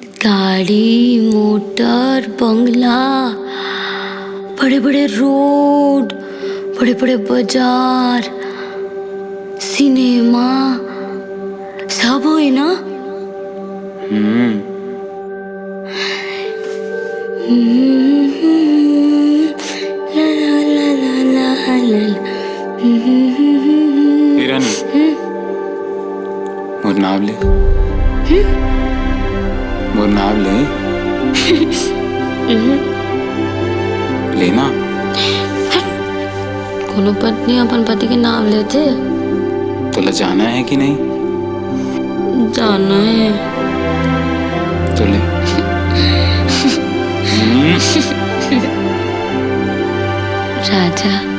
गाड़ी, मोटर, बंगला, बड़े बड़े रोड, बड़े बड़े बाजार, सिनेमा सब होए ना। ला ला ला ला ला ला। हिरानी मोर नाम ले, मोर नाम ले लेना। कोनो पत्नी अपन पति के नाम लेते? तो जाना है कि नहीं? जाना है तो ले। राजा।